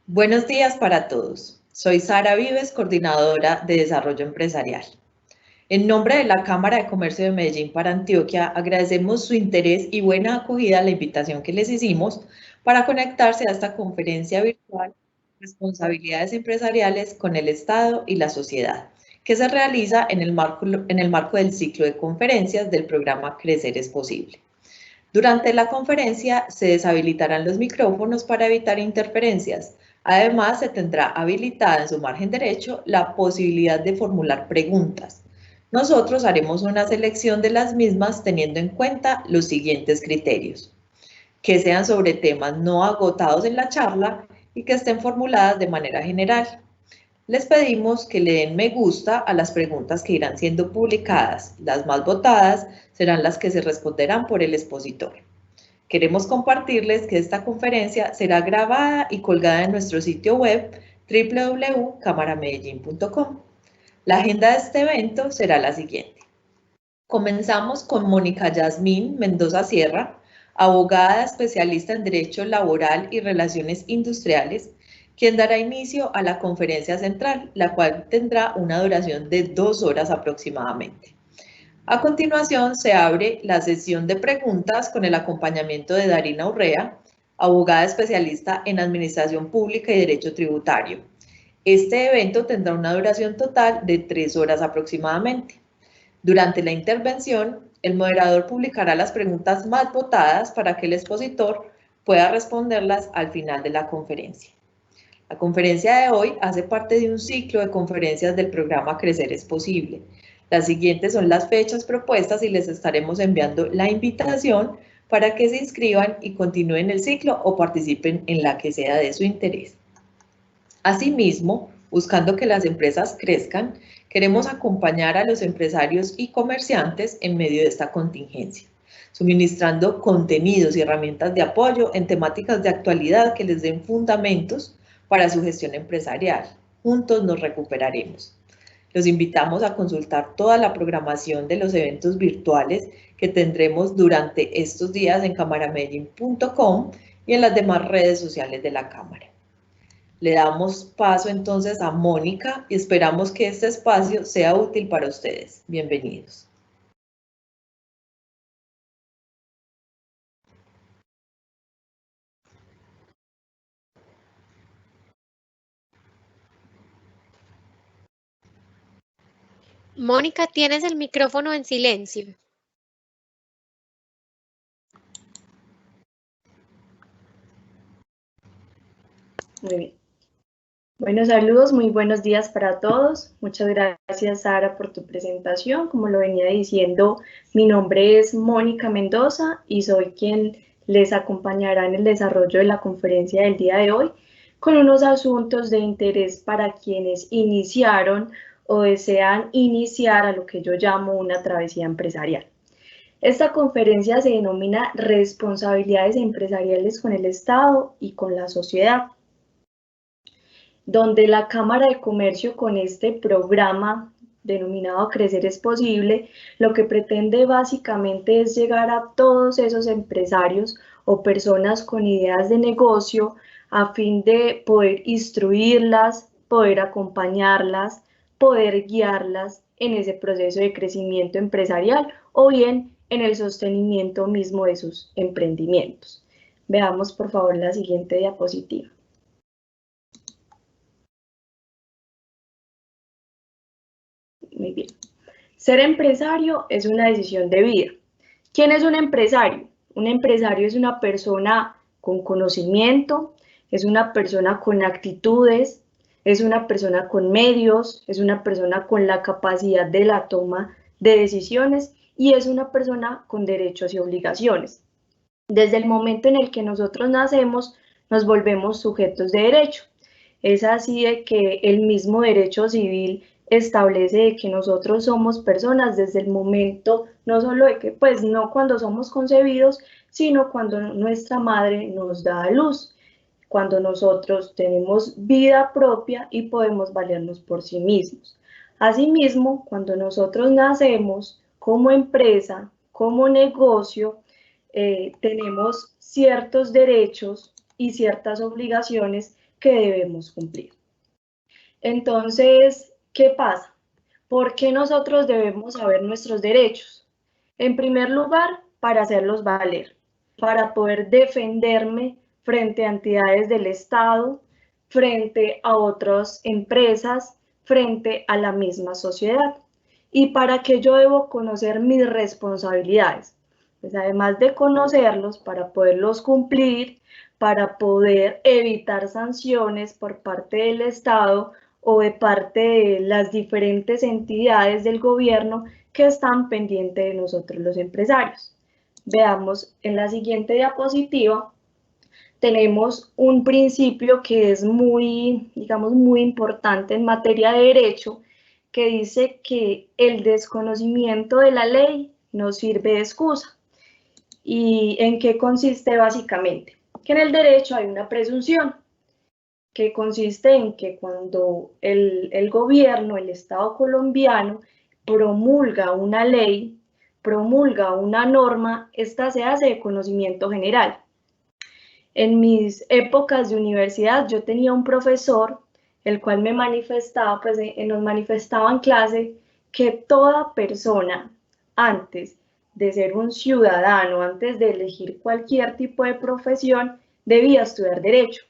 Buenos días para todos. Soy Sara Vives, coordinadora de Desarrollo Empresarial. En nombre de la Cámara de Comercio de Medellín para Antioquia, agradecemos su interés y buena acogida a la invitación que les hicimos para conectarse a esta conferencia virtual Responsabilidades Empresariales con el Estado y la Sociedad, que se realiza en el marco del ciclo de conferencias del programa Crecer es Posible. Durante la conferencia se deshabilitarán los micrófonos para evitar interferencias. Además, se tendrá habilitada en su margen derecho la posibilidad de formular preguntas. Nosotros haremos una selección de las mismas teniendo en cuenta los siguientes criterios: que sean sobre temas no agotados en la charla y que estén formuladas de manera general. Les pedimos que le den me gusta a las preguntas que irán siendo publicadas. Las más votadas serán las que se responderán por el expositor. Queremos compartirles que esta conferencia será grabada y colgada en nuestro sitio web www.cámaramedellin.com. La agenda de este evento será la siguiente. Comenzamos con Mónica Yasmín Mendoza Sierra, abogada especialista en Derecho Laboral y Relaciones Industriales, quien dará inicio a la conferencia central, la cual tendrá una duración de 2 horas aproximadamente. A continuación, se abre la sesión de preguntas con el acompañamiento de Darina Urrea, abogada especialista en Administración Pública y Derecho Tributario. Este evento tendrá una duración total de 3 horas aproximadamente. Durante la intervención, el moderador publicará las preguntas más votadas para que el expositor pueda responderlas al final de la conferencia. La conferencia de hoy hace parte de un ciclo de conferencias del programa Crecer es Posible. Las siguientes son las fechas propuestas y les estaremos enviando la invitación para que se inscriban y continúen el ciclo o participen en la que sea de su interés. Asimismo, buscando que las empresas crezcan, queremos acompañar a los empresarios y comerciantes en medio de esta contingencia, suministrando contenidos y herramientas de apoyo en temáticas de actualidad que les den fundamentos para su gestión empresarial. Juntos nos recuperaremos. Los invitamos a consultar toda la programación de los eventos virtuales que tendremos durante estos días en cámaramedellin.com y en las demás redes sociales de la Cámara. Le damos paso entonces a Mónica y esperamos que este espacio sea útil para ustedes. Bienvenidos. Mónica, tienes el micrófono en silencio. Muy bien. Bueno, saludos, muy buenos días para todos. Muchas gracias, Sara, por tu presentación. Como lo venía diciendo, mi nombre es Mónica Mendoza y soy quien les acompañará en el desarrollo de la conferencia del día de hoy con unos asuntos de interés para quienes iniciaron o desean iniciar a lo que yo llamo una travesía empresarial. Esta conferencia se denomina Responsabilidades Empresariales con el Estado y con la Sociedad, donde la Cámara de Comercio, con este programa denominado Crecer es Posible, lo que pretende básicamente es llegar a todos esos empresarios o personas con ideas de negocio a fin de poder instruirlas, poder acompañarlas, poder guiarlas en ese proceso de crecimiento empresarial o bien en el sostenimiento mismo de sus emprendimientos. Veamos por favor la siguiente diapositiva. Muy bien. Ser empresario es una decisión de vida. ¿Quién es un empresario? Un empresario es una persona con conocimiento, es una persona con actitudes, es una persona con medios, es una persona con la capacidad de la toma de decisiones y es una persona con derechos y obligaciones. Desde el momento en el que nosotros nacemos, nos volvemos sujetos de derecho. Es así de que el mismo derecho civil establece que nosotros somos personas desde el momento, no solo de que, pues no cuando somos concebidos, sino cuando nuestra madre nos da a luz, cuando nosotros tenemos vida propia y podemos valernos por sí mismos. Asimismo, cuando nosotros nacemos como empresa, como negocio, tenemos ciertos derechos y ciertas obligaciones que debemos cumplir. Entonces, ¿qué pasa? ¿Por qué nosotros debemos saber nuestros derechos? En primer lugar, para hacerlos valer, para poder defenderme frente a entidades del Estado, frente a otras empresas, frente a la misma sociedad. ¿Y para qué yo debo conocer mis responsabilidades? Pues además de conocerlos, para poderlos cumplir, para poder evitar sanciones por parte del Estado o de parte de las diferentes entidades del gobierno que están pendientes de nosotros los empresarios. Veamos en la siguiente diapositiva, tenemos un principio que es muy, digamos, muy importante en materia de derecho, que dice que el desconocimiento de la ley no sirve de excusa. ¿Y en qué consiste básicamente? Que en el derecho hay una presunción, que consiste en que cuando el gobierno, el Estado colombiano, promulga una ley, promulga una norma, esta se hace de conocimiento general. En mis épocas de universidad yo tenía un profesor, el cual me manifestaba, pues nos manifestaba en clase que toda persona, antes de ser un ciudadano, antes de elegir cualquier tipo de profesión, debía estudiar derecho.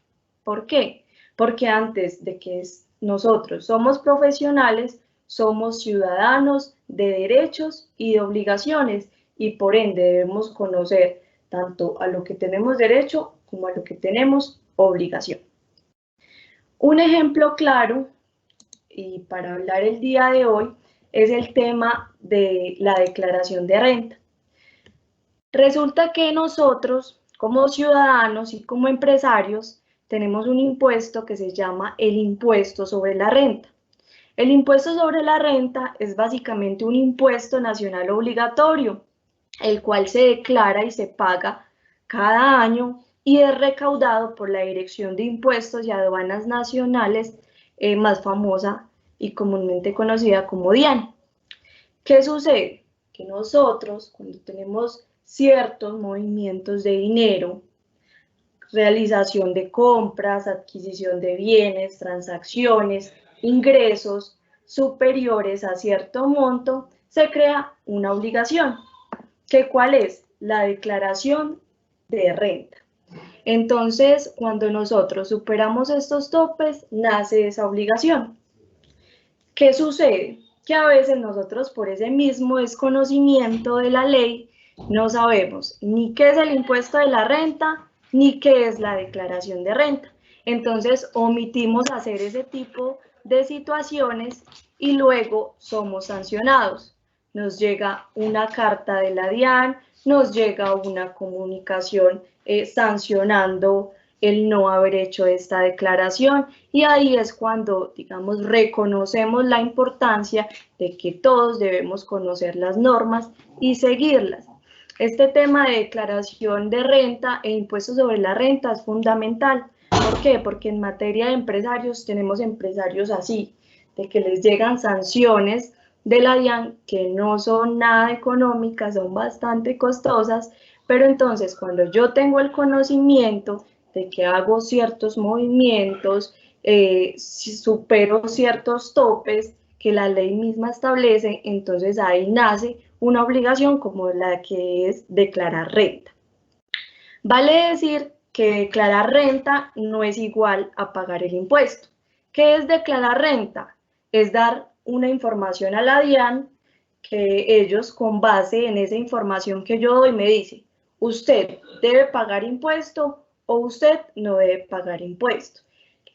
¿Por qué? Porque antes de que nosotros somos profesionales, somos ciudadanos de derechos y de obligaciones y por ende debemos conocer tanto a lo que tenemos derecho como a lo que tenemos obligación. Un ejemplo claro, y para hablar el día de hoy, es el tema de la declaración de renta. Resulta que nosotros, como ciudadanos y como empresarios, tenemos un impuesto que se llama el impuesto sobre la renta. El impuesto sobre la renta es básicamente un impuesto nacional obligatorio, el cual se declara y se paga cada año y es recaudado por la Dirección de Impuestos y Aduanas Nacionales, más famosa y comúnmente conocida como DIAN. ¿Qué sucede? Que nosotros, cuando tenemos ciertos movimientos de dinero, realización de compras, adquisición de bienes, transacciones, ingresos superiores a cierto monto, se crea una obligación. ¿Cuál es? La declaración de renta. Entonces, cuando nosotros superamos estos topes, nace esa obligación. ¿Qué sucede? Que a veces nosotros por ese mismo desconocimiento de la ley no sabemos ni qué es el impuesto de la renta, ni qué es la declaración de renta. Entonces omitimos hacer ese tipo de situaciones y luego somos sancionados. Nos llega una carta de la DIAN, nos llega una comunicación sancionando el no haber hecho esta declaración y ahí es cuando, digamos, reconocemos la importancia de que todos debemos conocer las normas y seguirlas. Este tema de declaración de renta e impuestos sobre la renta es fundamental. ¿Por qué? Porque en materia de empresarios tenemos empresarios así, de que les llegan sanciones de la DIAN que no son nada económicas, son bastante costosas, pero entonces cuando yo tengo el conocimiento de que hago ciertos movimientos, si supero ciertos topes que la ley misma establece, entonces ahí nace una obligación como la que es declarar renta. Vale decir que declarar renta no es igual a pagar el impuesto. ¿Qué es declarar renta? Es dar una información a la DIAN que ellos con base en esa información que yo doy me dicen, usted debe pagar impuesto o usted no debe pagar impuesto.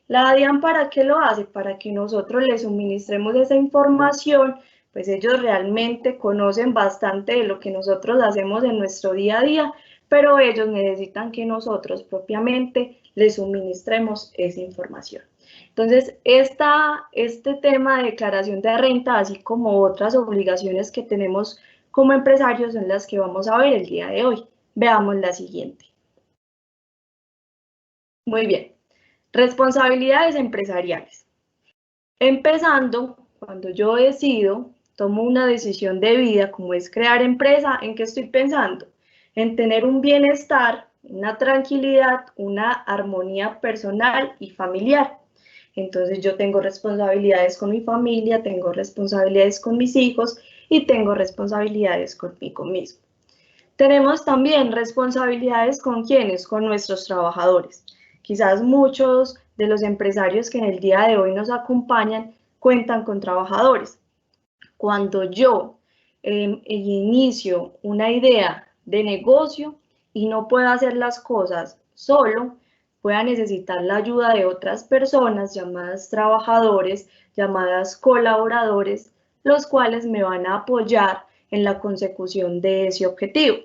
La DIAN, ¿para qué lo hace? Para que nosotros les suministremos esa información, pues ellos realmente conocen bastante de lo que nosotros hacemos en nuestro día a día, pero ellos necesitan que nosotros propiamente les suministremos esa información. Entonces, este tema de declaración de renta, así como otras obligaciones que tenemos como empresarios, son las que vamos a ver el día de hoy. Veamos la siguiente. Muy bien. Responsabilidades empresariales. Empezando, cuando yo decido, tomo una decisión de vida como es crear empresa, ¿en qué estoy pensando? En tener un bienestar una tranquilidad, una armonía personal y familiar. Entonces yo tengo responsabilidades con mi familia, tengo responsabilidades con mis hijos y tengo responsabilidades conmigo mismo. Tenemos también responsabilidades con ¿quiénes? Con nuestros trabajadores. Quizás muchos de los empresarios que en el día de hoy nos acompañan cuentan con trabajadores. Cuando yo inicio una idea de negocio y no puedo hacer las cosas solo, voy a necesitar la ayuda de otras personas llamadas trabajadores, llamadas colaboradores, los cuales me van a apoyar en la consecución de ese objetivo.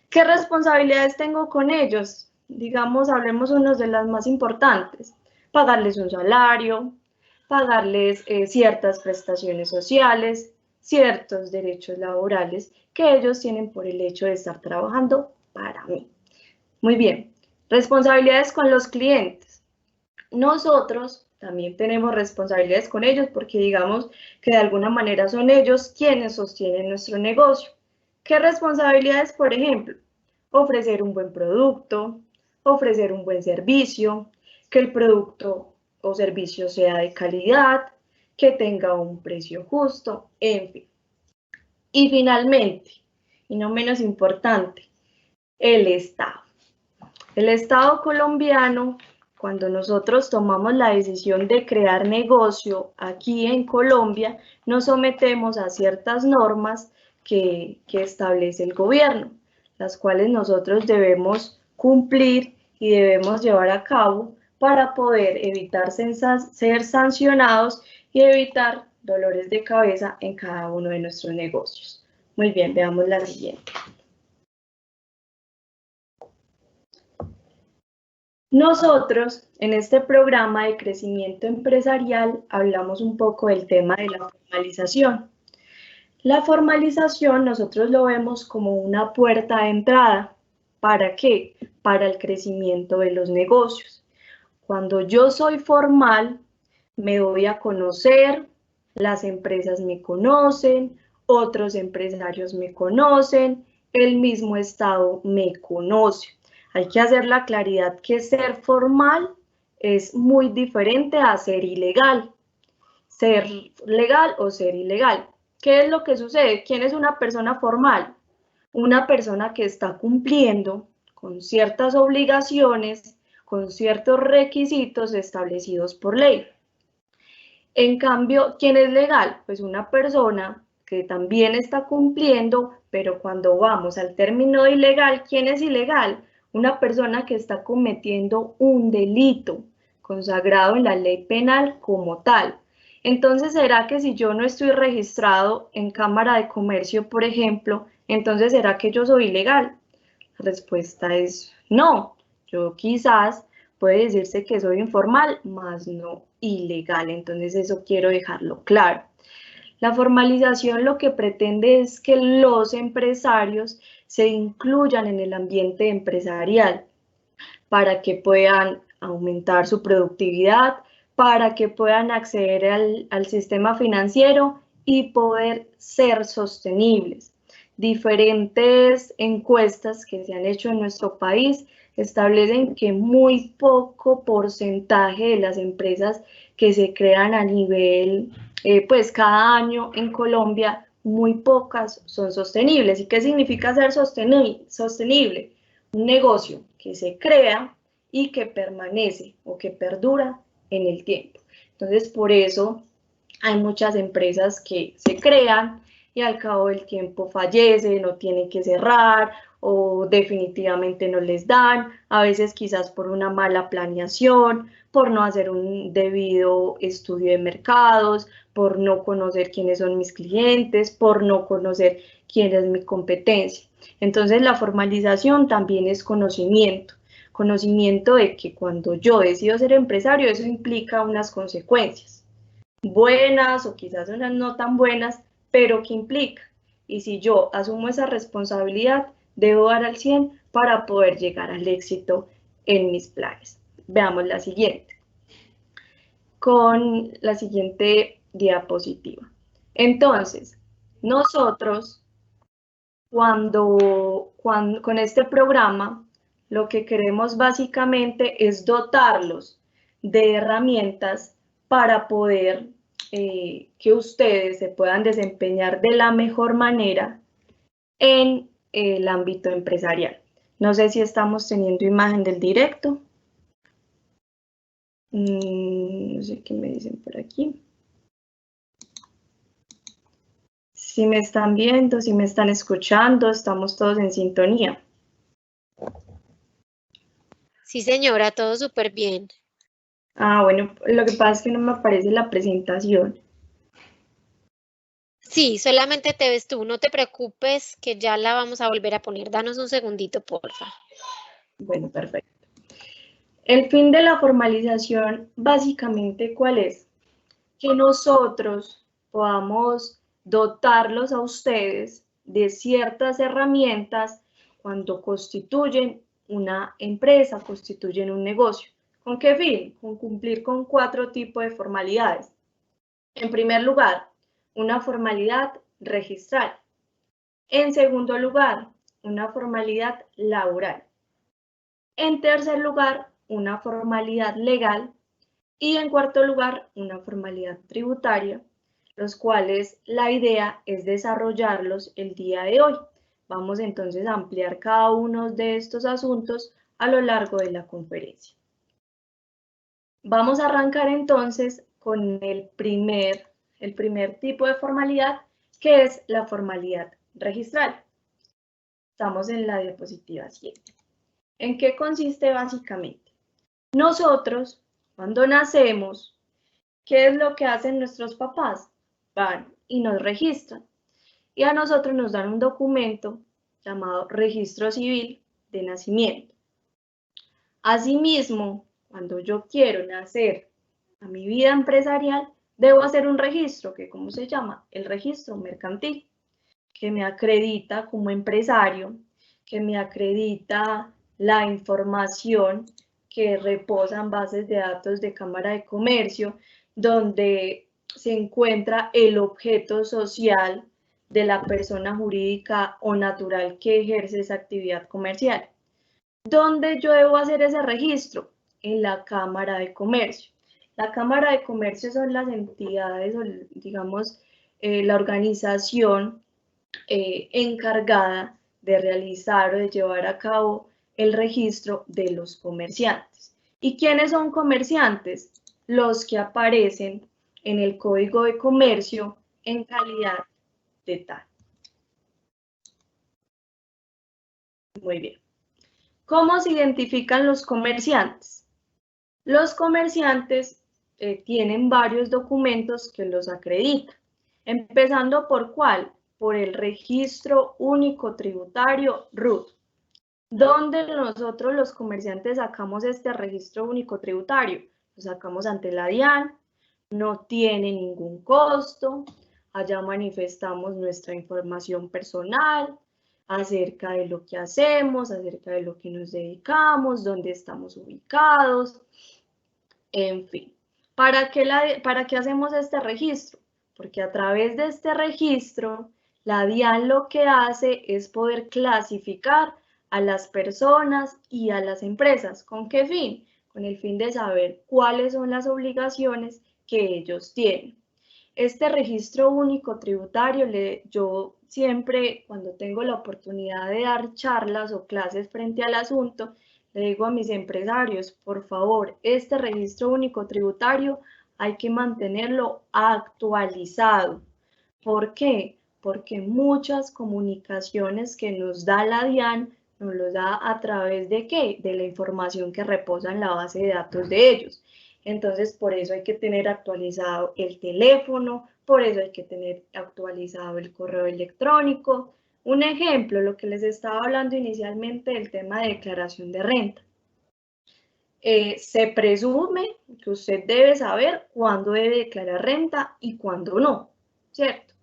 ¿Qué responsabilidades tengo con ellos? Digamos, hablemos unos de las más importantes. Pagarles un salario, pagarles ciertas prestaciones sociales, ciertos derechos laborales que ellos tienen por el hecho de estar trabajando para mí. Muy bien, responsabilidades con los clientes. Nosotros también tenemos responsabilidades con ellos porque digamos que de alguna manera son ellos quienes sostienen nuestro negocio. ¿Qué responsabilidades, por ejemplo? Ofrecer un buen producto, ofrecer un buen servicio, que el producto o servicio sea de calidad, que tenga un precio justo, en fin. Y finalmente, y no menos importante, el Estado. El Estado colombiano, cuando nosotros tomamos la decisión de crear negocio aquí en Colombia, nos sometemos a ciertas normas que establece el gobierno, las cuales nosotros debemos cumplir y debemos llevar a cabo para poder evitar ser sancionados y evitar dolores de cabeza en cada uno de nuestros negocios. Muy bien, veamos la siguiente. Nosotros, en este programa de crecimiento empresarial, hablamos un poco del tema de la formalización. La formalización nosotros lo vemos como una puerta de entrada. ¿Para qué? Para el crecimiento de los negocios. Cuando yo soy formal, me doy a conocer, las empresas me conocen, otros empresarios me conocen, el mismo Estado me conoce. Hay que hacer la claridad que ser formal es muy diferente a ser ilegal. Ser legal o ser ilegal. ¿Qué es lo que sucede? ¿Quién es una persona formal? Una persona que está cumpliendo con ciertas obligaciones, con ciertos requisitos establecidos por ley. En cambio, ¿quién es legal? Pues una persona que también está cumpliendo, pero cuando vamos al término de ilegal, ¿quién es ilegal? Una persona que está cometiendo un delito consagrado en la ley penal como tal. Entonces, ¿será que si yo no estoy registrado en Cámara de Comercio, por ejemplo, entonces ¿será que yo soy ilegal? La respuesta es no. Yo quizás puede decirse que soy informal, más no ilegal. Entonces eso quiero dejarlo claro. La formalización lo que pretende es que los empresarios se incluyan en el ambiente empresarial para que puedan aumentar su productividad, para que puedan acceder al sistema financiero y poder ser sostenibles. Diferentes encuestas que se han hecho en nuestro país establecen que muy poco porcentaje de las empresas que se crean a nivel, pues cada año en Colombia, muy pocas son sostenibles. ¿Y qué significa ser sostenible? Un negocio que se crea y que permanece o que perdura en el tiempo. Entonces, por eso hay muchas empresas que se crean y al cabo del tiempo fallecen o tienen que cerrar o definitivamente no les dan, a veces quizás por una mala planeación, por no hacer un debido estudio de mercados, por no conocer quiénes son mis clientes, por no conocer quién es mi competencia. Entonces la formalización también es conocimiento de que cuando yo decido ser empresario, eso implica unas consecuencias, buenas o quizás unas no tan buenas, pero que implica. Y si yo asumo esa responsabilidad, debo dar al 100 para poder llegar al éxito en mis planes. Veamos la siguiente. Con la siguiente diapositiva. Entonces, nosotros, con este programa, lo que queremos básicamente es dotarlos de herramientas para poder que ustedes se puedan desempeñar de la mejor manera en el ámbito empresarial. No sé si estamos teniendo imagen del directo. No sé qué me dicen por aquí. Si me están viendo, si me están escuchando, estamos todos en sintonía. Sí, señora, todo súper bien. Ah, bueno, lo que pasa es que no me aparece la presentación. Sí, solamente te ves tú, no te preocupes que ya la vamos a volver a poner. Danos un segundito, porfa. Bueno, perfecto. El fin de la formalización, básicamente, ¿cuál es? Que nosotros podamos dotarlos a ustedes de ciertas herramientas cuando constituyen una empresa, constituyen un negocio. ¿Con qué fin? Con cumplir con 4 tipos de formalidades. En primer lugar, una formalidad registral. En segundo lugar, una formalidad laboral. En tercer lugar, una formalidad legal. Y en cuarto lugar, una formalidad tributaria, los cuales la idea es desarrollarlos el día de hoy. Vamos entonces a ampliar cada uno de estos asuntos a lo largo de la conferencia. Vamos a arrancar entonces con el primer tipo de formalidad, que es la formalidad registral. Estamos en la diapositiva 7. ¿En qué consiste básicamente? Nosotros, cuando nacemos, ¿qué es lo que hacen nuestros papás? Van y nos registran. Y a nosotros nos dan un documento llamado Registro Civil de Nacimiento. Asimismo, cuando yo quiero nacer a mi vida empresarial, debo hacer un registro, que ¿cómo se llama? El registro mercantil, que me acredita como empresario, que me acredita la información que reposa en bases de datos de Cámara de Comercio, donde se encuentra el objeto social de la persona jurídica o natural que ejerce esa actividad comercial. ¿Dónde yo debo hacer ese registro? En la Cámara de Comercio. La Cámara de Comercio son las entidades, digamos, la organización encargada de realizar o de llevar a cabo el registro de los comerciantes. ¿Y quiénes son comerciantes? Los que aparecen en el Código de Comercio en calidad de tal. Muy bien. ¿Cómo se identifican los comerciantes? Los comerciantes tienen varios documentos que los acreditan, empezando por ¿cuál? Por el Registro Único Tributario RUT, donde nosotros los comerciantes sacamos este Registro Único Tributario. Lo sacamos ante la DIAN, no tiene ningún costo, allá manifestamos nuestra información personal, acerca de lo que hacemos, acerca de lo que nos dedicamos, dónde estamos ubicados, en fin. ¿Para qué hacemos este registro? Porque a través de este registro, la DIAN lo que hace es poder clasificar a las personas y a las empresas. ¿Con qué fin? Con el fin de saber cuáles son las obligaciones que ellos tienen. Este registro único tributario, yo siempre cuando tengo la oportunidad de dar charlas o clases frente al asunto, le digo a mis empresarios, por favor, este registro único tributario hay que mantenerlo actualizado. ¿Por qué? Porque muchas comunicaciones que nos da la DIAN nos los da a través de ¿qué? De la información que reposa en la base de datos de ellos. Entonces, por eso hay que tener actualizado el teléfono, por eso hay que tener actualizado el correo electrónico. Un ejemplo, lo que les estaba hablando inicialmente del tema de declaración de renta. Se presume que usted debe saber cuándo debe declarar renta y cuándo no, ¿cierto?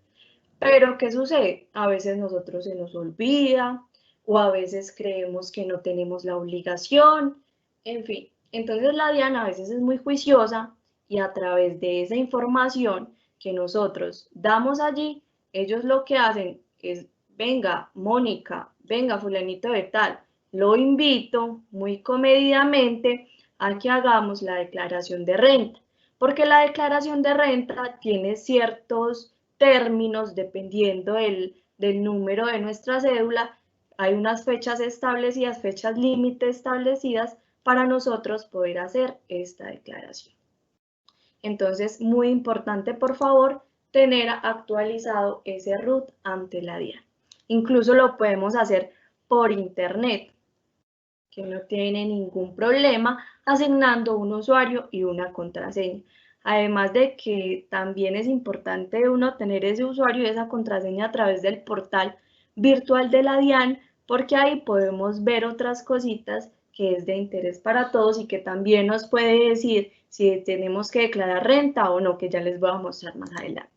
Pero, ¿qué sucede? A veces nosotros se nos olvida o a veces creemos que no tenemos la obligación, en fin. Entonces la DIAN a veces es muy juiciosa y a través de esa información que nosotros damos allí, ellos lo que hacen es, venga, Mónica, venga, fulanito de tal, lo invito muy comedidamente a que hagamos la declaración de renta, porque la declaración de renta tiene ciertos términos dependiendo del número de nuestra cédula. Hay unas fechas establecidas, fechas límite establecidas para nosotros poder hacer esta declaración. Entonces, muy importante, por favor, tener actualizado ese RUT ante la DIAN. Incluso lo podemos hacer por internet, que no tiene ningún problema, asignando un usuario y una contraseña. Además de que también es importante uno tener ese usuario y esa contraseña a través del portal virtual de la DIAN, porque ahí podemos ver otras cositas que es de interés para todos y que también nos puede decir si tenemos que declarar renta o no, que ya les voy a mostrar más adelante.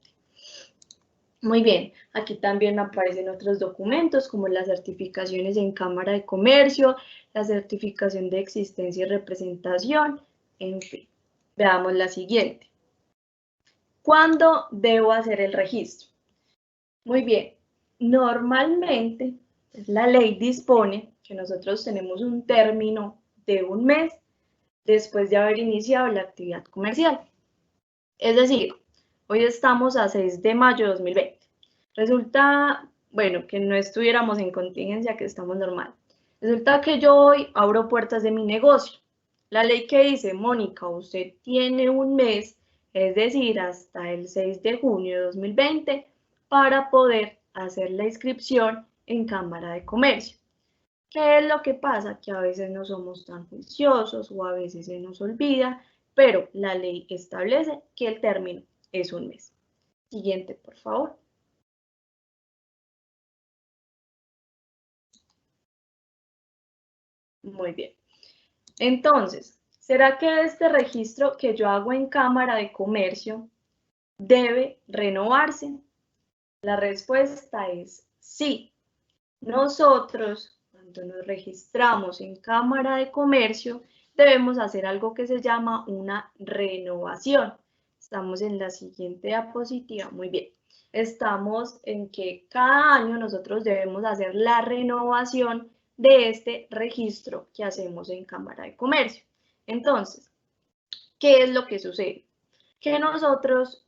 Muy bien, aquí también aparecen otros documentos como las certificaciones en Cámara de Comercio, la certificación de existencia y representación, en fin. Veamos la siguiente. ¿Cuándo debo hacer el registro? Muy bien, normalmente la ley dispone que nosotros tenemos un término de un mes después de haber iniciado la actividad comercial. Es decir, hoy estamos a 6 de mayo de 2020. Resulta, bueno, que no estuviéramos en contingencia, que estamos normal. Resulta que yo hoy abro puertas de mi negocio. La ley que dice, Mónica, usted tiene un mes, es decir, hasta el 6 de junio de 2020, para poder hacer la inscripción en Cámara de Comercio. ¿Qué es lo que pasa? Que a veces no somos tan juiciosos o a veces se nos olvida, pero la ley establece que el término es un mes. Siguiente, por favor. Muy bien. Entonces, ¿será que este registro que yo hago en Cámara de Comercio debe renovarse? La respuesta es sí. Nosotros, cuando nos registramos en Cámara de Comercio, debemos hacer algo que se llama una renovación. Estamos en la siguiente diapositiva. Muy bien. Estamos en que cada año nosotros debemos hacer la renovación de este registro que hacemos en Cámara de Comercio. Entonces, ¿qué es lo que sucede? Que nosotros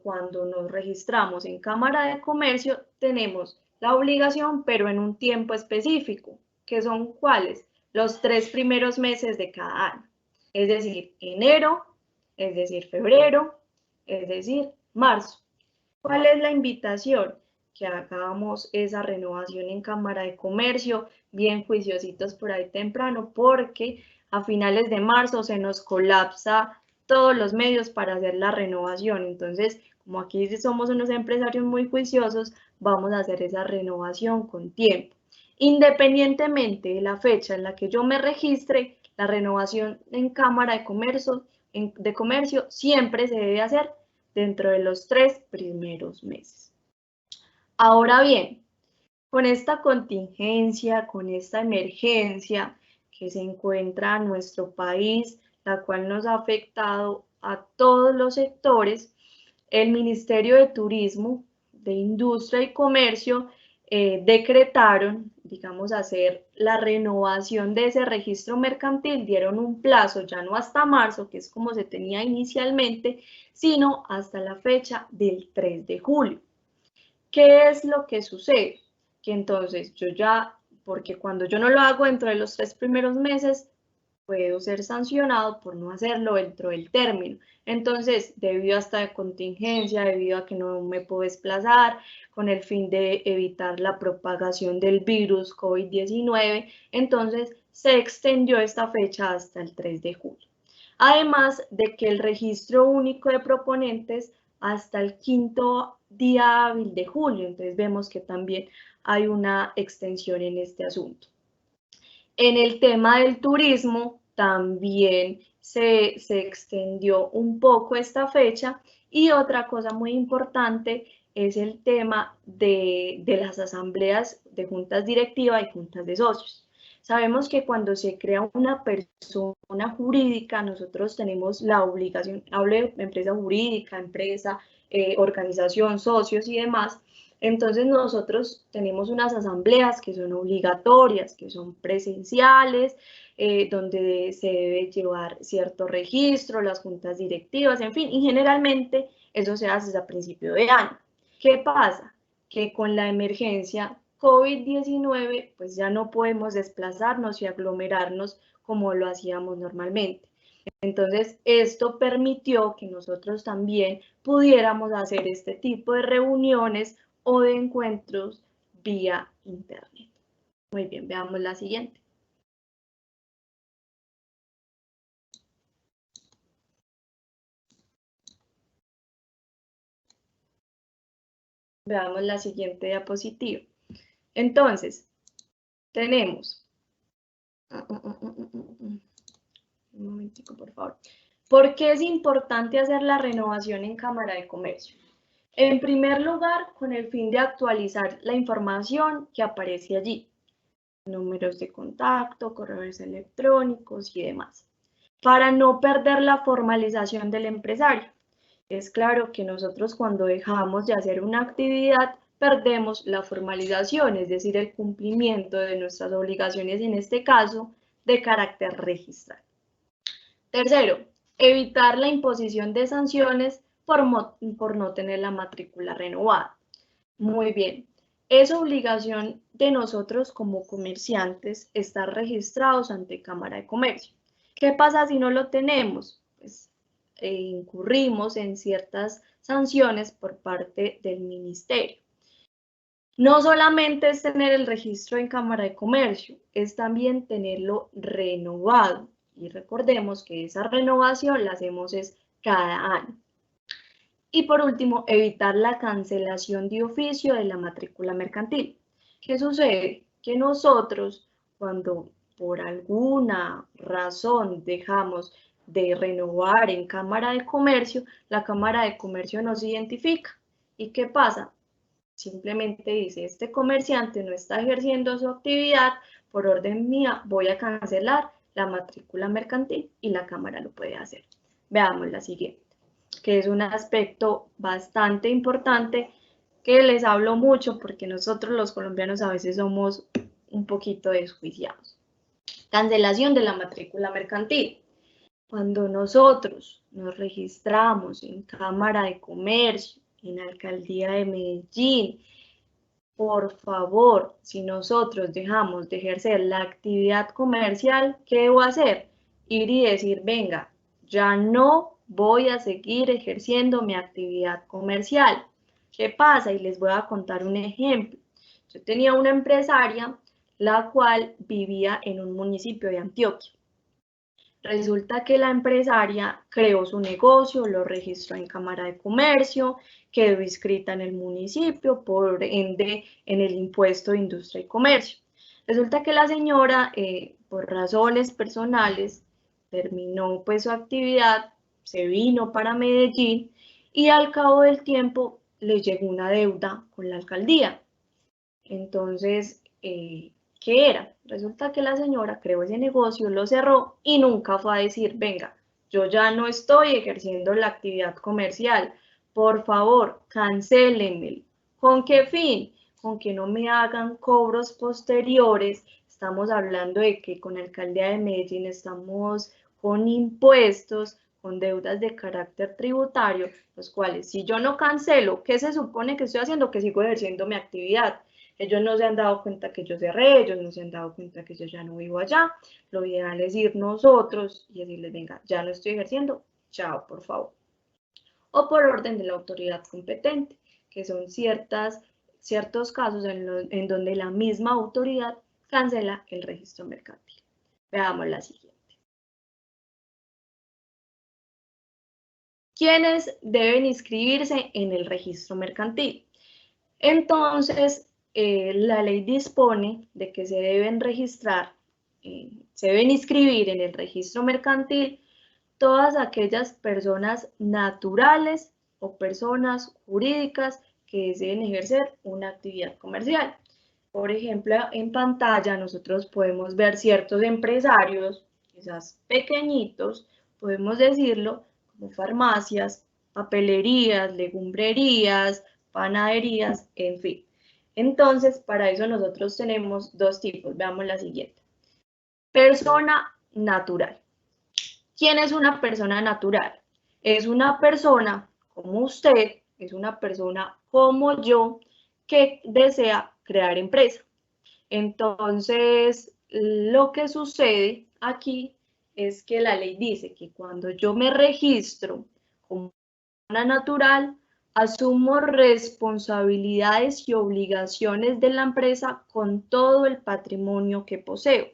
cuando nos registramos en Cámara de Comercio tenemos la obligación, pero en un tiempo específico, que son ¿cuáles? Los 3 primeros meses de cada año, es decir, enero, es decir, febrero, es decir, marzo. ¿Cuál es la invitación? Que hagamos esa renovación en Cámara de Comercio, bien juiciositos por ahí temprano, porque a finales de marzo se nos colapsa todos los medios para hacer la renovación. Entonces, como aquí somos unos empresarios muy juiciosos, vamos a hacer esa renovación con tiempo. Independientemente de la fecha en la que yo me registre, la renovación en Cámara de Comercio siempre se debe hacer dentro de los 3 primeros meses. Ahora bien, con esta contingencia, con esta emergencia que se encuentra en nuestro país, la cual nos ha afectado a todos los sectores, el Ministerio de Turismo, de Industria y Comercio decretaron, digamos, hacer la renovación de ese registro mercantil, dieron un plazo, ya no hasta marzo, que es como se tenía inicialmente, sino hasta la fecha del 3 de julio. ¿Qué es lo que sucede? Que entonces yo ya, porque cuando yo no lo hago dentro de los 3 primeros meses, puedo ser sancionado por no hacerlo dentro del término. Entonces, debido a esta contingencia, debido a que no me puedo desplazar, con el fin de evitar la propagación del virus COVID-19, entonces se extendió esta fecha hasta el 3 de julio. Además de que el registro único de proponentes hasta el 5º día hábil de julio, entonces vemos que también hay una extensión en este asunto. En el tema del turismo también se extendió un poco esta fecha y otra cosa muy importante es el tema de las asambleas de juntas directivas y juntas de socios. Sabemos que cuando se crea una persona jurídica, nosotros tenemos la obligación, hablo de empresa jurídica, empresa, organización, socios y demás, Entonces nosotros tenemos unas asambleas que son obligatorias, que son presenciales, donde se debe llevar cierto registro, las juntas directivas, en fin, y generalmente eso se hace a principio de año. ¿Qué pasa? Que con la emergencia COVID-19, pues ya no podemos desplazarnos y aglomerarnos como lo hacíamos normalmente. Entonces, esto permitió que nosotros también pudiéramos hacer este tipo de reuniones o de encuentros vía internet. Muy bien, veamos la siguiente. Veamos la siguiente diapositiva. Entonces, tenemos... Un momentico, por favor. ¿Por qué es importante hacer la renovación en Cámara de Comercio? En primer lugar, con el fin de actualizar la información que aparece allí. Números de contacto, correos electrónicos y demás. Para no perder la formalización del empresario. Es claro que nosotros cuando dejamos de hacer una actividad perdemos la formalización, es decir, el cumplimiento de nuestras obligaciones, en este caso, de carácter registral. Tercero, evitar la imposición de sanciones por no tener la matrícula renovada. Muy bien, es obligación de nosotros como comerciantes estar registrados ante Cámara de Comercio. ¿Qué pasa si no lo tenemos? Pues incurrimos en ciertas sanciones por parte del ministerio. No solamente es tener el registro en Cámara de Comercio, es también tenerlo renovado. Y recordemos que esa renovación la hacemos cada año. Y por último, evitar la cancelación de oficio de la matrícula mercantil. ¿Qué sucede? Que nosotros, cuando por alguna razón dejamos de renovar en Cámara de Comercio, la Cámara de Comercio nos identifica. ¿Y qué pasa? Simplemente dice, este comerciante no está ejerciendo su actividad, por orden mía voy a cancelar la matrícula mercantil y la Cámara lo puede hacer. Veamos la siguiente, que es un aspecto bastante importante que les hablo mucho porque nosotros los colombianos a veces somos un poquito desjuiciados. Cancelación de la matrícula mercantil. Cuando nosotros nos registramos en Cámara de Comercio, en Alcaldía de Medellín, por favor, si nosotros dejamos de ejercer la actividad comercial, ¿qué debo hacer? Ir y decir, venga, ya no voy a seguir ejerciendo mi actividad comercial. ¿Qué pasa? Y les voy a contar un ejemplo. Yo tenía una empresaria, la cual vivía en un municipio de Antioquia. Resulta que la empresaria creó su negocio, lo registró en Cámara de Comercio, quedó inscrita en el municipio, por ende en el impuesto de industria y comercio. Resulta que la señora, por razones personales, terminó pues su actividad, se vino para Medellín y al cabo del tiempo le llegó una deuda con la alcaldía. Entonces, ¿qué era? Resulta que la señora creó ese negocio, lo cerró y nunca fue a decir, venga, yo ya no estoy ejerciendo la actividad comercial, por favor, cancélenmelo. ¿Con qué fin? Con que no me hagan cobros posteriores. Estamos hablando de que con la alcaldía de Medellín estamos con impuestos, con deudas de carácter tributario, los cuales si yo no cancelo, ¿qué se supone que estoy haciendo? Que sigo ejerciendo mi actividad. Ellos no se han dado cuenta que yo cerré, ellos no se han dado cuenta que yo ya no vivo allá. Lo ideal es ir nosotros y decirles, venga, ya no estoy ejerciendo, chao, por favor. O por orden de la autoridad competente, que son ciertos casos en donde la misma autoridad cancela el registro mercantil. Veamos la siguiente. ¿Quiénes deben inscribirse en el registro mercantil? Entonces, la ley dispone de que se deben registrar, se deben inscribir en el registro mercantil todas aquellas personas naturales o personas jurídicas que deseen ejercer una actividad comercial. Por ejemplo, en pantalla nosotros podemos ver ciertos empresarios, quizás pequeñitos, podemos decirlo, como farmacias, papelerías, legumbrerías, panaderías, en fin. Entonces, para eso nosotros tenemos dos tipos. Veamos la siguiente. Persona natural. ¿Quién es una persona natural? Es una persona como usted, es una persona como yo que desea crear empresa. Entonces, lo que sucede aquí es que la ley dice que cuando yo me registro como persona natural, asumo responsabilidades y obligaciones de la empresa con todo el patrimonio que poseo.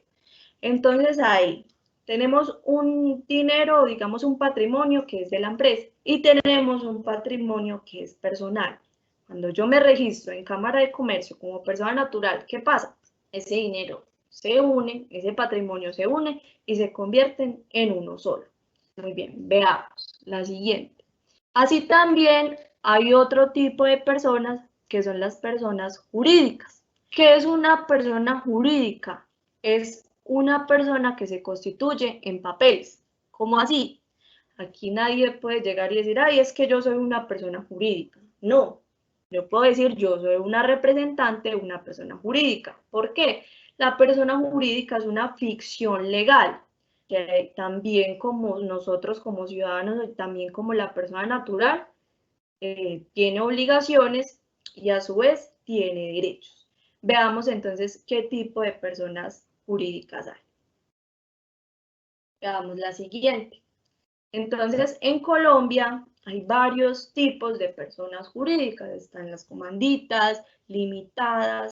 Entonces ahí tenemos un dinero, digamos un patrimonio que es de la empresa y tenemos un patrimonio que es personal. Cuando yo me registro en Cámara de Comercio como persona natural, ¿qué pasa? Ese dinero se une, ese patrimonio se une y se convierten en uno solo. Muy bien, veamos la siguiente. Así también hay otro tipo de personas que son las personas jurídicas. ¿Qué es una persona jurídica? Es una persona que se constituye en papeles. ¿Cómo así? Aquí nadie puede llegar y decir, ay, es que yo soy una persona jurídica. No, yo puedo decir, yo soy una representante de una persona jurídica. ¿Por qué? La persona jurídica es una ficción legal, que también como nosotros como ciudadanos, también como la persona natural, tiene obligaciones y a su vez tiene derechos. Veamos entonces qué tipo de personas jurídicas hay. Veamos la siguiente. Entonces, en Colombia hay varios tipos de personas jurídicas. Están las comanditas, limitadas,